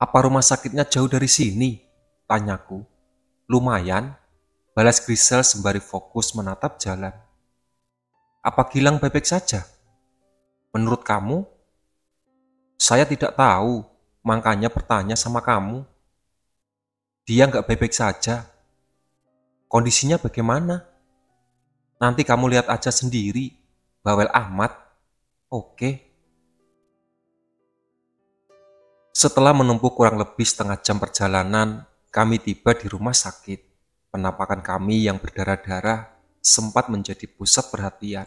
"Apa rumah sakitnya jauh dari sini?" tanyaku. "Lumayan," balas Grisel sembari fokus menatap jalan. "Apa Gilang baik-baik saja? Menurut kamu?" "Saya tidak tahu, makanya bertanya sama kamu." "Dia nggak baik-baik saja. Kondisinya bagaimana?" "Nanti kamu lihat aja sendiri," bawel amat. "Oke." Setelah menempuh kurang lebih setengah jam perjalanan, kami tiba di rumah sakit. Penampakan kami yang berdarah-darah sempat menjadi pusat perhatian.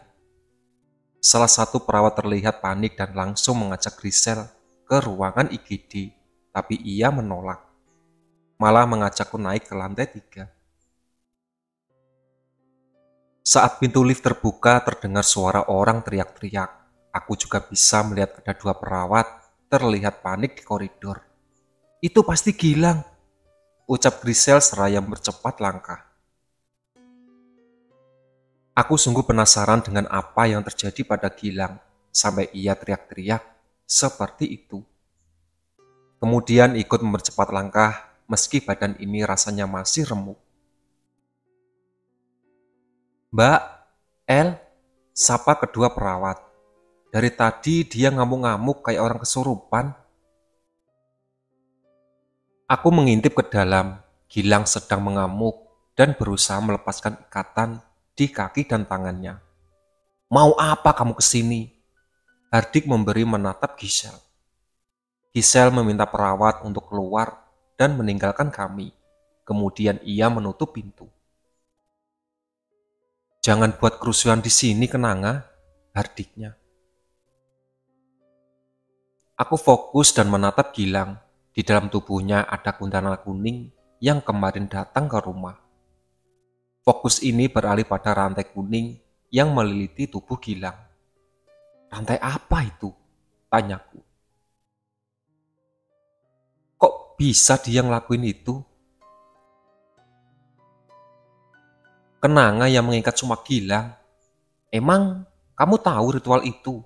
Salah satu perawat terlihat panik dan langsung mengajak Grisel ke ruangan IGD, tapi ia menolak, malah mengajakku naik ke lantai 3. Saat pintu lift terbuka, terdengar suara orang teriak-teriak. Aku juga bisa melihat ada 2 perawat terlihat panik di koridor. "Itu pasti Gilang," ucap Grisel seraya mempercepat langkah. Aku sungguh penasaran dengan apa yang terjadi pada Gilang, sampai ia teriak-teriak seperti itu. Kemudian ikut mempercepat langkah, meski badan ini rasanya masih remuk. "Mbak, El," sapa kedua perawat. "Dari tadi dia ngamuk-ngamuk kayak orang kesurupan." Aku mengintip ke dalam. Gilang sedang mengamuk dan berusaha melepaskan ikatan di kaki dan tangannya. "Mau apa kamu kesini?" Hardik memberi menatap Gisel. Gisel meminta perawat untuk keluar dan meninggalkan kami. Kemudian ia menutup pintu. "Jangan buat kerusuhan di sini, Kenanga," hardiknya. Aku fokus dan menatap Gilang. Di dalam tubuhnya ada kuntilanak kuning yang kemarin datang ke rumah. Fokus ini beralih pada rantai kuning yang meliliti tubuh Gilang. "Rantai apa itu?" tanyaku. "Kok bisa dia ngelakuin itu?" "Kenanga yang mengikat cuma Gilang." "Emang kamu tahu ritual itu?"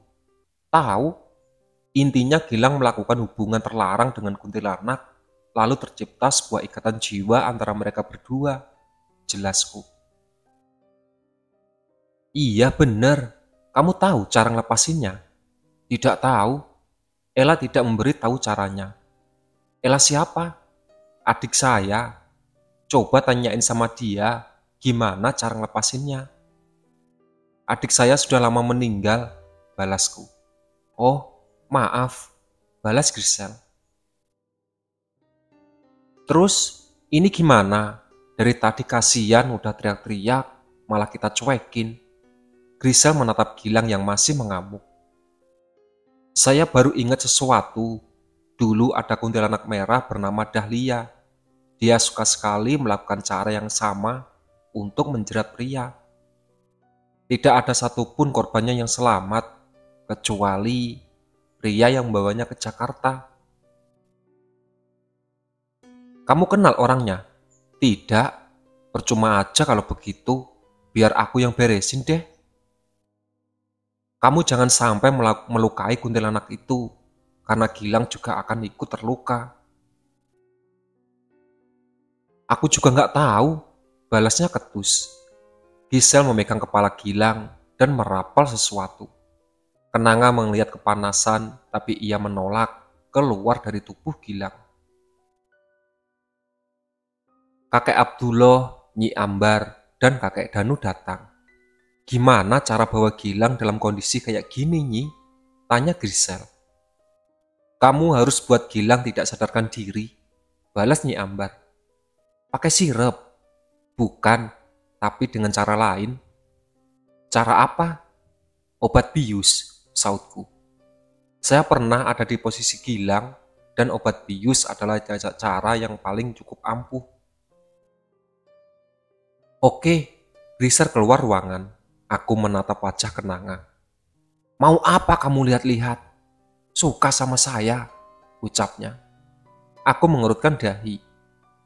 "Tahu. Intinya Gilang melakukan hubungan terlarang dengan kuntilanak, lalu tercipta sebuah ikatan jiwa antara mereka berdua," jelasku. "Iya benar. Kamu tahu cara ngelepasinnya?" "Tidak tahu. Ella tidak memberi tahu caranya." "Ella siapa?" "Adik saya. Coba tanyain sama dia gimana cara ngelepasinnya." "Adik saya sudah lama meninggal," balasku. "Oh, maaf," balas Grisel. "Terus ini gimana? Dari tadi kasihan udah teriak-teriak, malah kita cuekin." Grisel menatap Gilang yang masih mengamuk. "Saya baru ingat sesuatu. Dulu ada kuntilanak merah bernama Dahlia. Dia suka sekali melakukan cara yang sama untuk menjerat pria. Tidak ada satupun korbannya yang selamat, kecuali pria yang membawanya ke Jakarta." "Kamu kenal orangnya?" "Tidak. Percuma aja kalau begitu. Biar aku yang beresin deh." "Kamu jangan sampai melukai kuntilanak itu, karena Gilang juga akan ikut terluka." "Aku juga nggak tahu," balasnya ketus. Gisel memegang kepala Gilang dan merapal sesuatu. Kenanga melihat kepanasan, tapi ia menolak keluar dari tubuh Gilang. Kakek Abdullah, Nyi Ambar, dan kakek Danu datang. "Gimana cara bawa Gilang dalam kondisi kayak gini, Nyi?" tanya Grisel. "Kamu harus buat Gilang tidak sadarkan diri," balas Nyi Ambar. "Pakai sirup?" "Bukan, tapi dengan cara lain." "Cara apa?" "Obat bius," sautku. "Saya pernah ada di posisi Gilang, dan obat bius adalah cara yang paling cukup ampuh." "Oke." Grisel keluar ruangan. Aku menatap wajah Kenanga. "Mau apa kamu lihat-lihat?" "Suka sama saya," ucapnya. Aku mengerutkan dahi.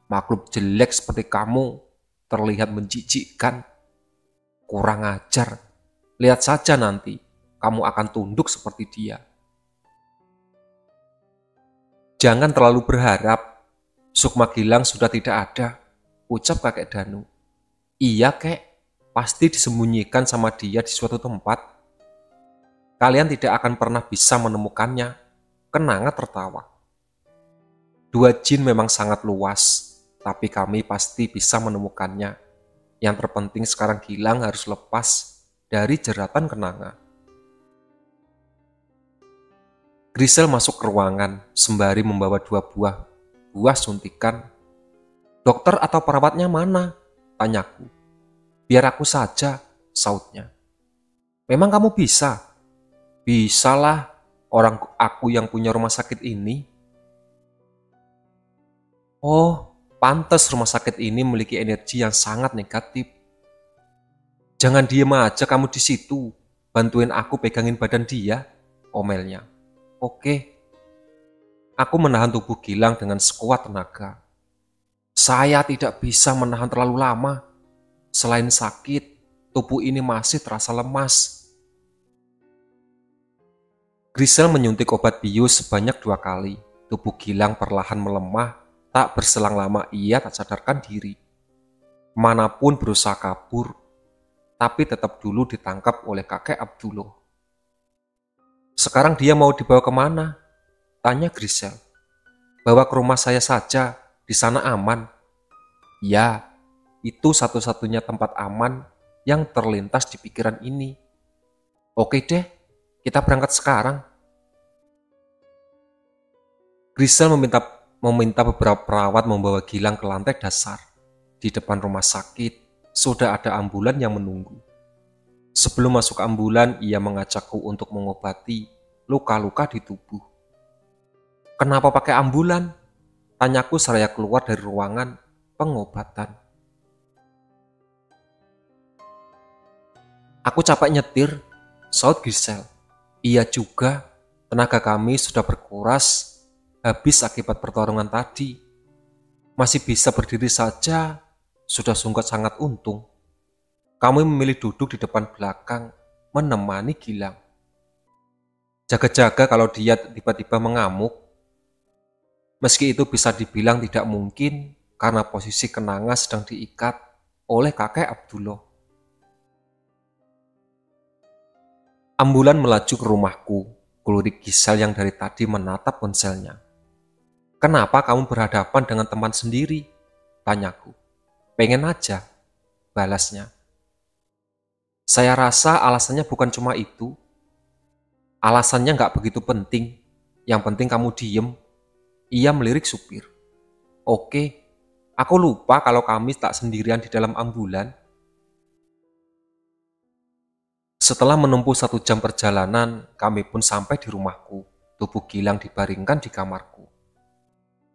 "Makhluk jelek seperti kamu terlihat menjijikkan. Kurang ajar. Lihat saja nanti, kamu akan tunduk seperti dia." Jangan terlalu berharap, Sukma Gilang sudah tidak ada, ucap kakek Danu. Iya kek, pasti disembunyikan sama dia di suatu tempat. Kalian tidak akan pernah bisa menemukannya, Kenanga tertawa. Dua jin memang sangat luas, tapi kami pasti bisa menemukannya. Yang terpenting sekarang Gilang harus lepas dari jeratan Kenanga. Grisel masuk ke ruangan sembari membawa dua buah suntikan. Dokter atau perawatnya mana? Tanyaku. Biar aku saja, sautnya. Memang kamu bisa? Bisalah, orang aku yang punya rumah sakit ini. Oh, pantas rumah sakit ini memiliki energi yang sangat negatif. Jangan diem aja kamu di situ. Bantuin aku pegangin badan dia, omelnya. Oke. Aku menahan tubuh Gilang dengan sekuat tenaga. Saya tidak bisa menahan terlalu lama. Selain sakit, tubuh ini masih terasa lemas. Grisel menyuntik obat bius sebanyak 2 kali. Tubuh Gilang perlahan melemah. Tak berselang lama ia tak sadarkan diri. Manapun berusaha kabur, tapi tetap dulu ditangkap oleh kakek Abdullah. Sekarang dia mau dibawa kemana? Tanya Grisel. Bawa ke rumah saya saja, di sana aman. Ya, itu satu-satunya tempat aman yang terlintas di pikiran ini. Oke deh, kita berangkat sekarang. Grisel meminta beberapa perawat membawa Gilang ke lantai dasar. Di depan rumah sakit, sudah ada ambulan yang menunggu. Sebelum masuk ambulan, ia mengajakku untuk mengobati luka-luka di tubuh. Kenapa pakai ambulan? Tanyaku seraya keluar dari ruangan pengobatan. Aku capek nyetir, saut Gisel. Iya juga, tenaga kami sudah berkuras habis akibat pertarungan tadi. Masih bisa berdiri saja, sudah sangat untung. Kami memilih duduk di depan belakang, menemani Gilang. Jaga-jaga kalau dia tiba-tiba mengamuk. Meski itu bisa dibilang tidak mungkin, karena posisi Kenanga sedang diikat oleh kakek Abdullah. Ambulan melaju ke rumahku, kelurik Gisel yang dari tadi menatap ponselnya. Kenapa kamu berhadapan dengan teman sendiri? Tanyaku. Pengen aja, balasnya. Saya rasa alasannya bukan cuma itu. Alasannya nggak begitu penting. Yang penting kamu diem. Ia melirik supir. Oke, aku lupa kalau kami tak sendirian di dalam ambulan. Setelah menempuh 1 jam perjalanan, kami pun sampai di rumahku. Tubuh Gilang dibaringkan di kamarku.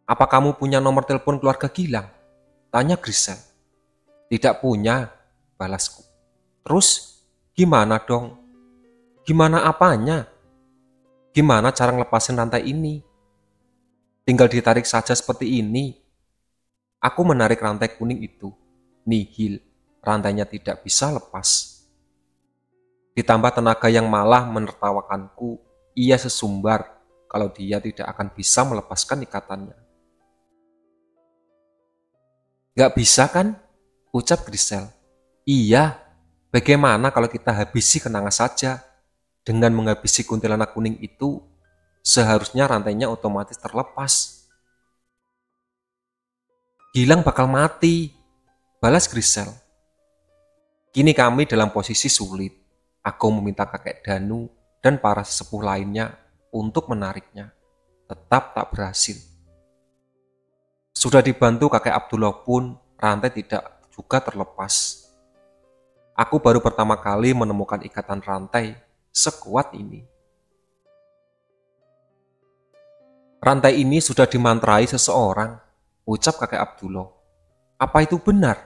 Apa kamu punya nomor telepon keluarga Gilang? Tanya Grisel. Tidak punya, balasku. Terus, gimana dong? Gimana apanya? Gimana cara ngelepasin rantai ini? Tinggal ditarik saja seperti ini. Aku menarik rantai kuning itu. Nihil, rantainya tidak bisa lepas. Ditambah tenaga yang malah menertawakanku, ia sesumbar kalau dia tidak akan bisa melepaskan ikatannya. Gak bisa kan? Ucap Grisel. Iya, bagaimana kalau kita habisi Kenanga saja? Dengan menghabisi kuntilanak kuning itu, seharusnya rantainya otomatis terlepas. Gilang bakal mati, balas Grisel. Kini kami dalam posisi sulit. Aku meminta kakek Danu dan para sesepuh lainnya untuk menariknya. Tetap tak berhasil. Sudah dibantu kakek Abdullah pun, rantai tidak juga terlepas. Aku baru pertama kali menemukan ikatan rantai sekuat ini. Rantai ini sudah dimantrai seseorang, ucap kakek Abdullah. Apa itu benar?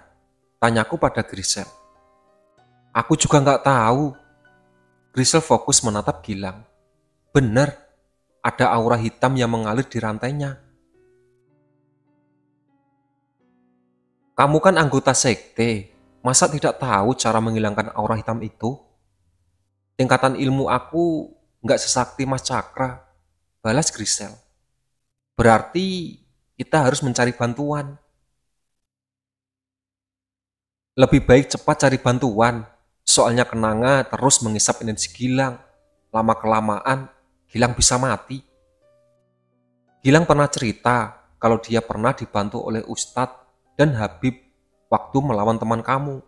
Tanyaku pada Grisel. Aku juga nggak tahu. Grisel fokus menatap Gilang. Benar, ada aura hitam yang mengalir di rantainya. Kamu kan anggota sekte, masa tidak tahu cara menghilangkan aura hitam itu? Tingkatan ilmu aku nggak sesakti Mas Cakra, balas Grisel. Berarti kita harus mencari bantuan. Lebih baik cepat cari bantuan, soalnya kenanga terus mengisap energi Gilang. Lama-kelamaan, Gilang bisa mati. Gilang pernah cerita kalau dia pernah dibantu oleh Ustadz dan Habib waktu melawan teman kamu.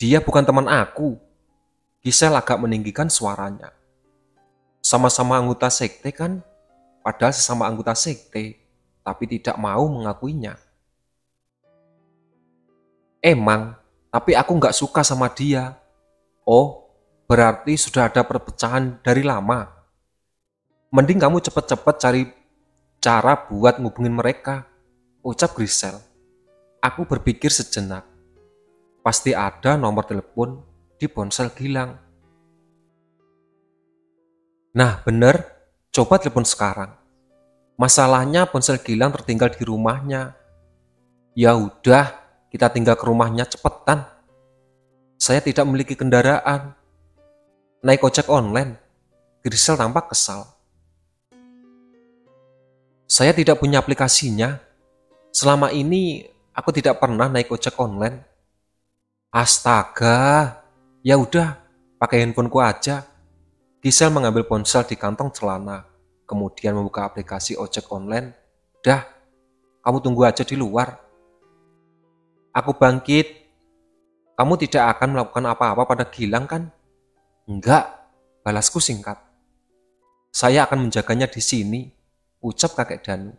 Dia bukan teman aku. Gisel agak meninggikan suaranya. Sama-sama anggota sekte kan? Padahal sesama anggota sekte, tapi tidak mau mengakuinya. Emang, tapi aku nggak suka sama dia. Oh, berarti sudah ada perpecahan dari lama. Mending kamu cepet-cepet cari cara buat ngubungin mereka, ucap Grisel. Aku berpikir sejenak. Pasti ada nomor telepon di ponsel Gilang. Nah bener, coba telepon sekarang. Masalahnya ponsel Gilang tertinggal di rumahnya. Ya udah, kita tinggal ke rumahnya cepetan. Saya tidak memiliki kendaraan. Naik ojek online. Grisel tampak kesal. Saya tidak punya aplikasinya. Selama ini aku tidak pernah naik ojek online. Astaga, ya udah, pakai handphoneku aja. Gisel mengambil ponsel di kantong celana, kemudian membuka aplikasi ojek online. Dah, kamu tunggu aja di luar. Aku bangkit. Kamu tidak akan melakukan apa-apa pada Gilang kan? Enggak, balasku singkat. Saya akan menjaganya di sini, ucap kakek Danu.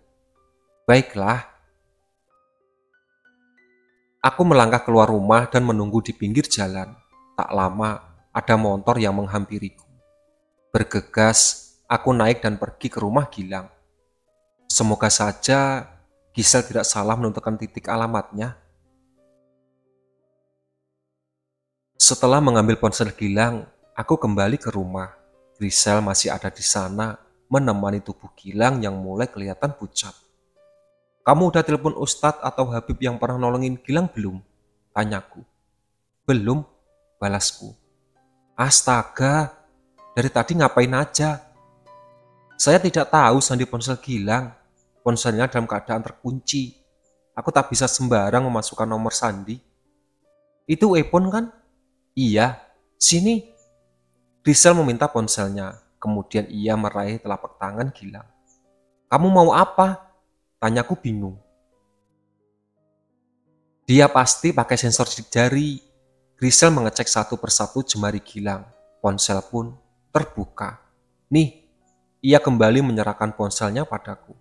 Baiklah. Aku melangkah keluar rumah dan menunggu di pinggir jalan. Tak lama, ada motor yang menghampiriku. Bergegas, aku naik dan pergi ke rumah Gilang. Semoga saja Gisel tidak salah menentukan titik alamatnya. Setelah mengambil ponsel Gilang, aku kembali ke rumah. Grisel masih ada di sana, menemani tubuh Gilang yang mulai kelihatan pucat. Kamu udah telepon Ustadz atau Habib yang pernah nolongin Gilang belum? Tanyaku. Belum, balasku. Astaga, dari tadi ngapain aja? Saya tidak tahu sandi ponsel Gilang. Ponselnya dalam keadaan terkunci. Aku tak bisa sembarang memasukkan nomor sandi. Itu iPhone kan? Iya, sini. Grisel meminta ponselnya, kemudian ia meraih telapak tangan Gilang. Kamu mau apa? Tanyaku bingung. Dia pasti pakai sensor sidik jari. Grisel mengecek satu persatu jemari Gilang. Ponsel pun terbuka. Nih, ia kembali menyerahkan ponselnya padaku.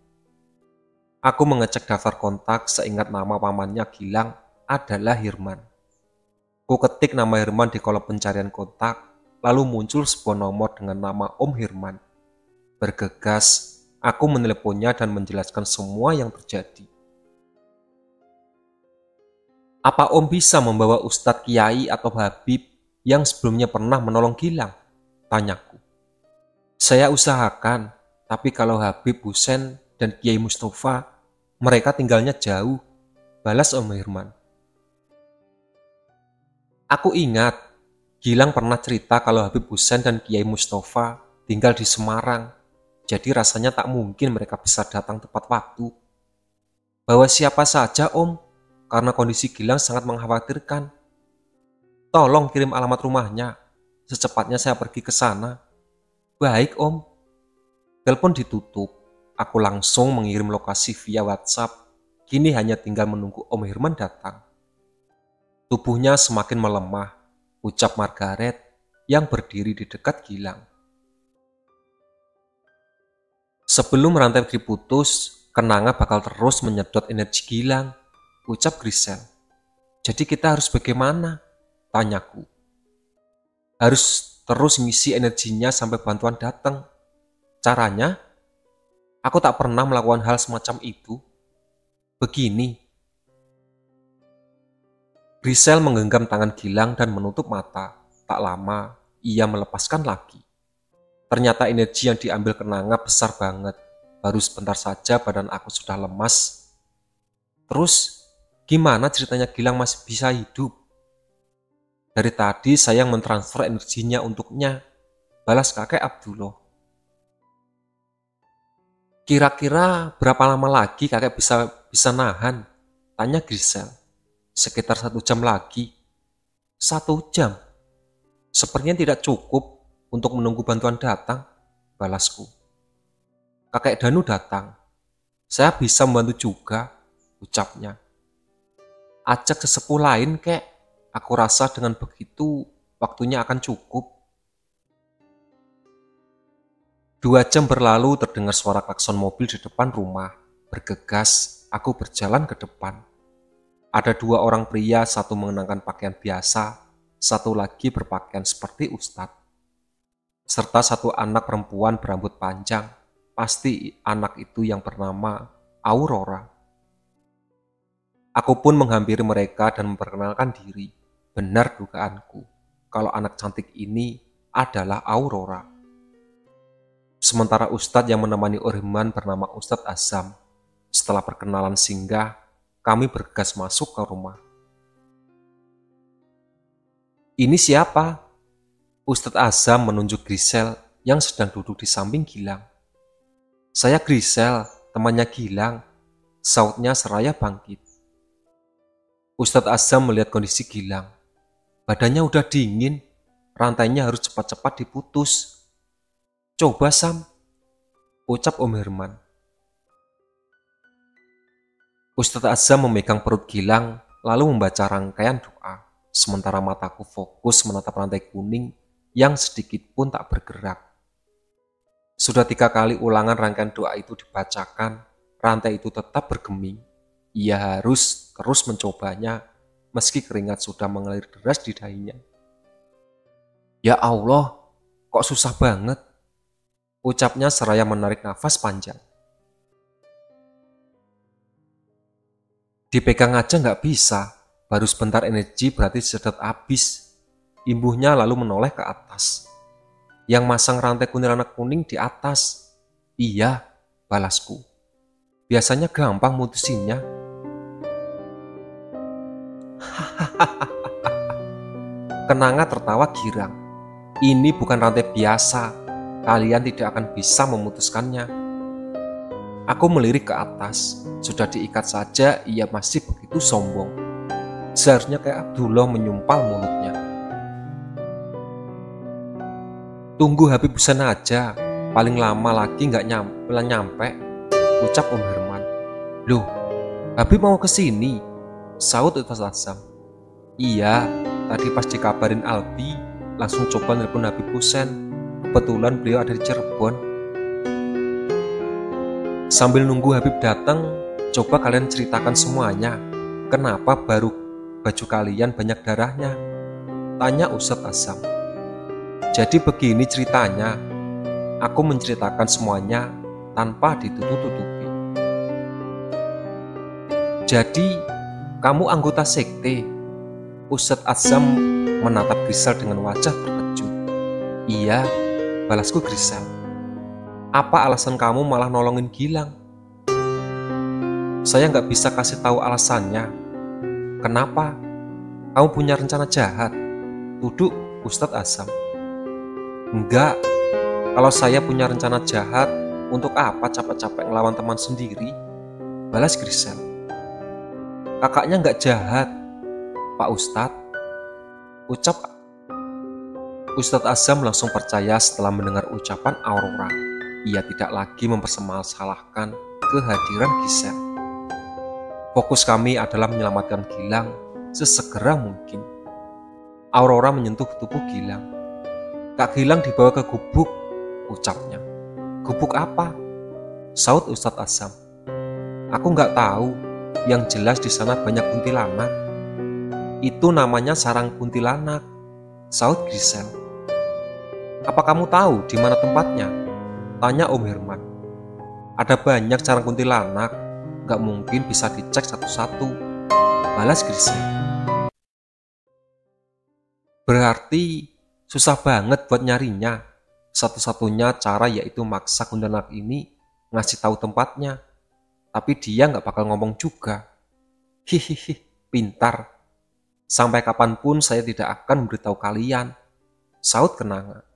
Aku mengecek daftar kontak seingat nama pamannya Gilang adalah Hirman. Ku ketik nama Hirman di kolom pencarian kontak, lalu muncul sebuah nomor dengan nama Om Hirman. Bergegas, aku meneleponnya dan menjelaskan semua yang terjadi. Apa Om bisa membawa Ustadz Kiai atau Habib yang sebelumnya pernah menolong Gilang? Tanyaku. Saya usahakan, tapi kalau Habib Husen dan Kiai Mustafa, mereka tinggalnya jauh, balas Om Hirman. Aku ingat, Gilang pernah cerita kalau Habib Husen dan Kiai Mustafa tinggal di Semarang, jadi rasanya tak mungkin mereka bisa datang tepat waktu. Bawa siapa saja Om, karena kondisi Gilang sangat mengkhawatirkan. Tolong kirim alamat rumahnya, secepatnya saya pergi ke sana. Baik Om. Telepon ditutup, aku langsung mengirim lokasi via WhatsApp, kini hanya tinggal menunggu Om Hirman datang. Tubuhnya semakin melemah, ucap Margaret yang berdiri di dekat Gilang. Sebelum rantai diputus, kenanga bakal terus menyedot energi Gilang, ucap Grisel. Jadi kita harus bagaimana? Tanyaku. Harus terus ngisi energinya sampai bantuan datang. Caranya? Aku tak pernah melakukan hal semacam itu. Begini. Grisel menggenggam tangan Gilang dan menutup mata. Tak lama, ia melepaskan lagi. Ternyata energi yang diambil kenanga besar banget. Baru sebentar saja badan aku sudah lemas. Terus, gimana ceritanya Gilang masih bisa hidup? Dari tadi saya mentransfer energinya untuknya, balas kakek Abdullah. Kira-kira berapa lama lagi kakek bisa nahan? Tanya Grisel. Sekitar 1 jam lagi. 1 jam? Sepertinya tidak cukup untuk menunggu bantuan datang, balasku. Kakek Danu datang. Saya bisa membantu juga, ucapnya. Ajak sesepuh lain, kek. Aku rasa dengan begitu waktunya akan cukup. 2 jam berlalu terdengar suara klakson mobil di depan rumah. Bergegas, aku berjalan ke depan. Ada 2 orang pria, satu mengenakan pakaian biasa, satu lagi berpakaian seperti ustadz. Serta 1 anak perempuan berambut panjang. Pasti anak itu yang bernama Aurora. Aku pun menghampiri mereka dan memperkenalkan diri. Benar dugaanku, kalau anak cantik ini adalah Aurora. Sementara ustadz yang menemani Orman bernama Ustadz Azam. Setelah perkenalan singgah, kami bergegas masuk ke rumah. Ini siapa? Ustadz Azam menunjuk Grisel yang sedang duduk di samping Gilang. Saya Grisel, temannya Gilang, sautnya seraya bangkit. Ustadz Azam melihat kondisi Gilang. Badannya udah dingin, rantainya harus cepat-cepat diputus. Coba Sam, ucap Om Herman. Ustadz Azam memegang perut Gilang lalu membaca rangkaian doa, sementara mataku fokus menatap rantai kuning yang sedikit pun tak bergerak. Sudah 3 kali ulangan rangkaian doa itu dibacakan, rantai itu tetap bergeming. Ia harus terus mencobanya meski keringat sudah mengalir deras di dahinya. Ya Allah, kok susah banget, ucapnya seraya menarik nafas panjang. Dipegang aja nggak bisa, baru sebentar energi berarti sedot habis. Imbuhnya lalu menoleh ke atas. Yang masang rantai kuntilanak kuning di atas. Iya, balasku. Biasanya gampang mutusinnya. Kenanga tertawa girang. Ini bukan rantai biasa. Kalian tidak akan bisa memutuskannya. Aku melirik ke atas. Sudah diikat saja, ia masih begitu sombong. Seharusnya kayak Abdullah menyumpal mulutnya. Tunggu Habib Husain aja. Paling lama lagi nggak nyampe, ucap Om Herman. Loh, Habib mau kesini? Saut Ustadz Azam. Iya, tadi pas dikabarin Albi, langsung coba nelpon Habib Husain. Kebetulan beliau ada di Cirebon. Sambil nunggu Habib datang, coba kalian ceritakan semuanya. Kenapa baru baju kalian banyak darahnya? Tanya Ustadz Azam. Jadi begini ceritanya. Aku menceritakan semuanya tanpa ditutup-tutupi. Jadi, kamu anggota sekte? Ustadz Azam menatap Grisel dengan wajah terkejut. Iya, balasku Grisel. Apa alasan kamu malah nolongin Gilang? Saya nggak bisa kasih tahu alasannya. Kenapa? Kamu punya rencana jahat? Tuduh Ustadz Azam. Enggak. Kalau saya punya rencana jahat, untuk apa capek-capek ngelawan teman sendiri? Balas Grisel. Kakaknya nggak jahat, Pak Ustadz. Ucap Ustadz Azam langsung percaya setelah mendengar ucapan Aurora. Ia tidak lagi mempermasalahkan kehadiran Gisel. Fokus kami adalah menyelamatkan Gilang sesegera mungkin. Aurora menyentuh tubuh Gilang. Kak Gilang dibawa ke gubuk, ucapnya. Gubuk apa? Saut Ustadz Azam. Aku nggak tahu, yang jelas di sana banyak kuntilanak. Itu namanya sarang kuntilanak, saut Grisel. Apa kamu tahu di mana tempatnya? Tanya Om Herman. Ada banyak sarang kuntilanak, gak mungkin bisa dicek satu-satu, balas Grisel. Berarti susah banget buat nyarinya. Satu-satunya cara yaitu maksa kuntilanak ini ngasih tahu tempatnya. Tapi dia gak bakal ngomong juga. Hihihi, pintar. Sampai kapanpun saya tidak akan memberitahu kalian, saut Kenanga.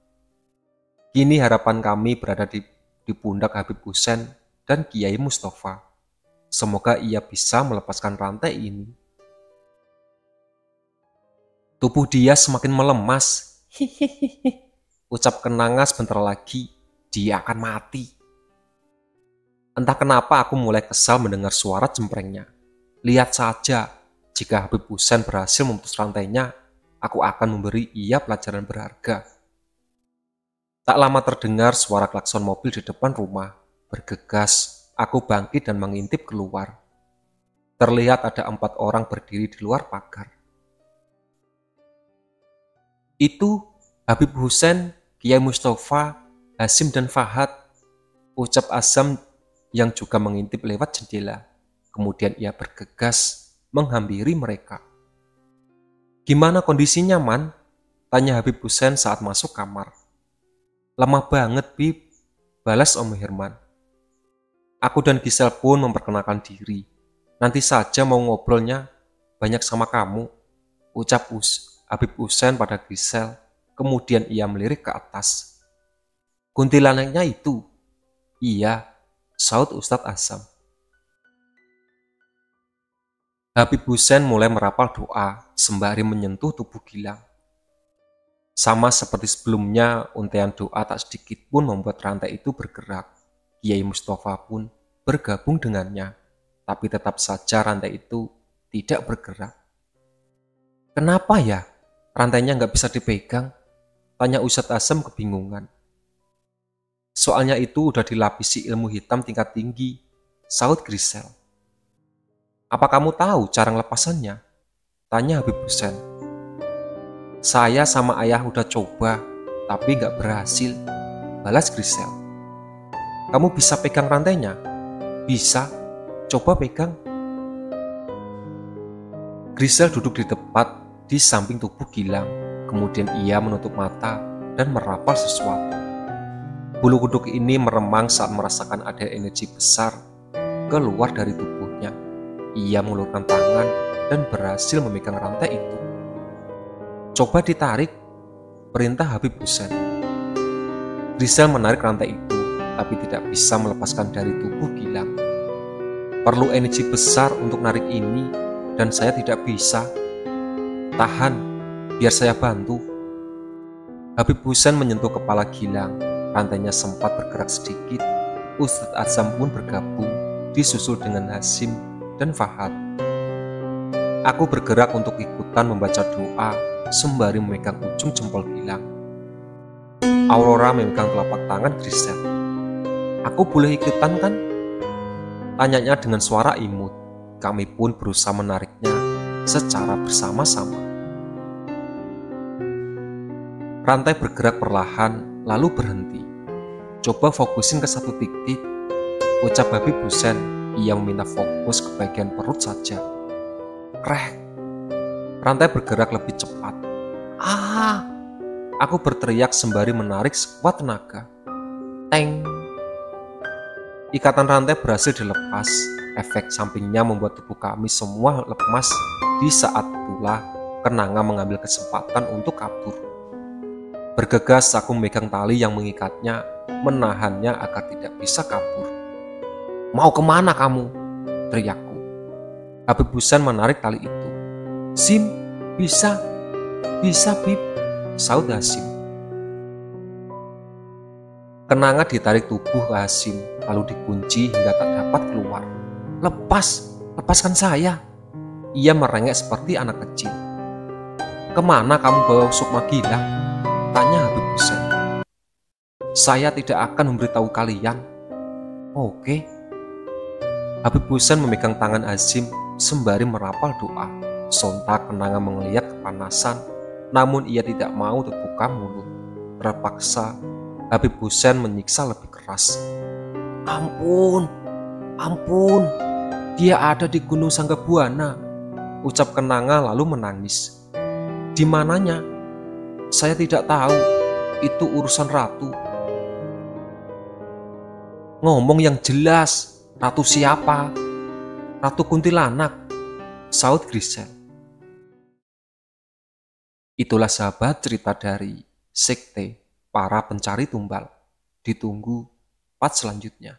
Kini harapan kami berada di pundak Habib Husain dan Kiai Mustafa. Semoga ia bisa melepaskan rantai ini. Tubuh dia semakin melemas. Hihihi. Ucap Kenanga sebentar lagi, dia akan mati. Entah kenapa aku mulai kesal mendengar suara cemprengnya. Lihat saja, jika Habib Hussein berhasil memutus rantainya, aku akan memberi ia pelajaran berharga. Tak lama terdengar suara klakson mobil di depan rumah. Bergegas, aku bangkit dan mengintip keluar. Terlihat ada 4 orang berdiri di luar pagar. Itu Habib Hussein, Kiai Mustafa, Hasim dan Fahad, ucap Azam yang juga mengintip lewat jendela. Kemudian ia bergegas menghampiri mereka. Gimana kondisinya, Man? Tanya Habib Hussein saat masuk kamar. Lama banget, Bib, balas Om Herman. Aku dan Gisel pun memperkenalkan diri. Nanti saja mau ngobrolnya banyak sama kamu, ucap Habib Hussein pada Gisel. Kemudian ia melirik ke atas. Kuntilanaknya itu? Iya, saut Ustadz Azam. Habib Hussein mulai merapal doa sembari menyentuh tubuh Gilang. Sama seperti sebelumnya, untaian doa tak sedikit pun membuat rantai itu bergerak. Kiai Mustafa pun bergabung dengannya, tapi tetap saja rantai itu tidak bergerak. Kenapa ya? Rantainya nggak bisa dipegang? Tanya Ustadz Azam kebingungan. Soalnya itu udah dilapisi ilmu hitam tingkat tinggi, saut Grisel. Apa kamu tahu cara ngelepasannya? Tanya Habib Hussein. Saya sama ayah udah coba, tapi nggak berhasil, balas Grisel. Kamu bisa pegang rantainya? Bisa, coba pegang. Grisel duduk di tepat di samping tubuh Gilang. Kemudian ia menutup mata dan merapal sesuatu. Bulu kuduk ini meremang saat merasakan ada energi besar keluar dari tubuhnya. Ia mengulurkan tangan dan berhasil memegang rantai itu. Coba ditarik, perintah Habib Hussein. Rizal menarik rantai itu, tapi tidak bisa melepaskan dari tubuh Gilang. Perlu energi besar untuk narik ini, dan saya tidak bisa. Tahan, biar saya bantu. Habib Hussein menyentuh kepala Gilang. Rantainya sempat bergerak sedikit. Ustadz Azam pun bergabung, disusul dengan Hasim dan Fahad. Aku bergerak untuk ikutan membaca doa sembari memegang ujung jempol Gilang. Aurora memegang telapak tangan Grisel. Aku boleh ikutan kan? Tanyanya dengan suara imut. Kami pun berusaha menariknya secara bersama-sama. Rantai bergerak perlahan, lalu berhenti. Coba fokusin ke satu titik, ucap Habib Hussein. Ia meminta fokus ke bagian perut saja. Krek. Rantai bergerak lebih cepat. Ah! Aku berteriak sembari menarik sekuat tenaga. Teng! Ikatan rantai berhasil dilepas. Efek sampingnya membuat tubuh kami semua lemas. Di saat itulah Kenanga mengambil kesempatan untuk kabur. Bergegas aku memegang tali yang mengikatnya, menahannya agar tidak bisa kabur. Mau kemana kamu? Teriakku. Habib Hussein menarik tali itu. Sim, bisa Bib, saut Hasim. Kenanga ditarik tubuh Hasim, lalu dikunci hingga tak dapat keluar. Lepaskan saya. Ia merengek seperti anak kecil. Kemana kamu bawa Sukma Gilang? Tanya Habib Hussein. Saya tidak akan memberitahu kalian. Oke. Habib Hussein memegang tangan Hasim sembari merapal doa. Sontak Kenanga melihat kepanasan, namun ia tidak mau terbuka mulut. Terpaksa Habib Hussein menyiksa lebih keras. Ampun, dia ada di Gunung Sanggabuana, ucap Kenanga lalu menangis. Di mananya? Saya tidak tahu, itu urusan ratu. Ngomong yang jelas, ratu siapa? Ratu Kuntilanak, saut Grisel. Itulah sahabat cerita dari Sekte Para Pencari Tumbal. Ditunggu part selanjutnya.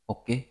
Oke.